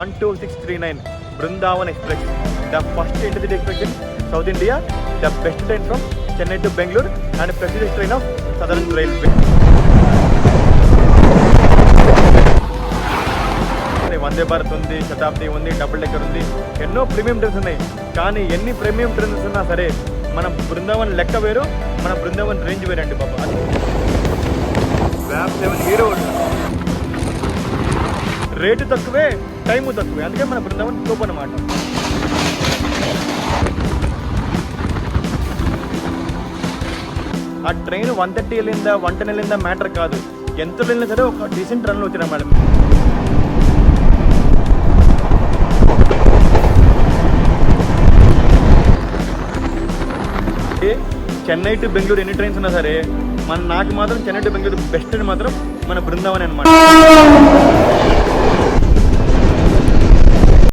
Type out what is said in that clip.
12639 Brindavan Express, the first intercity express in South India, the best train from Chennai to Bangalore and prestigious train of Southern Railway. Vande Bharat ఉంది, శతాబ్ది ఉంది, double decker ఉంది, ఎన్నో premium trains ఉన్నాయి. కానీ ఎన్ని premium trains ఉన్నా సరే మన బృందావన్ లెక్క వేరు, మన బృందావన్ రేంజ్ వేరండి బాబా. వ్యాప్ 7 హీరో రేటు తక్కువే, టైము తక్కువే, అందుకే మన బృందావన్ టోప్ అన్నమాట. ఆ ట్రైన్ 130 వెళ్ళిందా 110 వెళ్ళిందా మ్యాటర్ కాదు, ఎంత వెళ్ళినా సరే ఒక డీసెంట్ రన్లో వచ్చినా మేడం. చెన్నై టు బెంగళూరు ఎన్ని ట్రైన్స్ ఉన్నా సరే నాకు మాత్రం చెన్నై టు బెంగళూరు బెస్ట్ అని మాత్రం మన బృందావన్ అనమాట.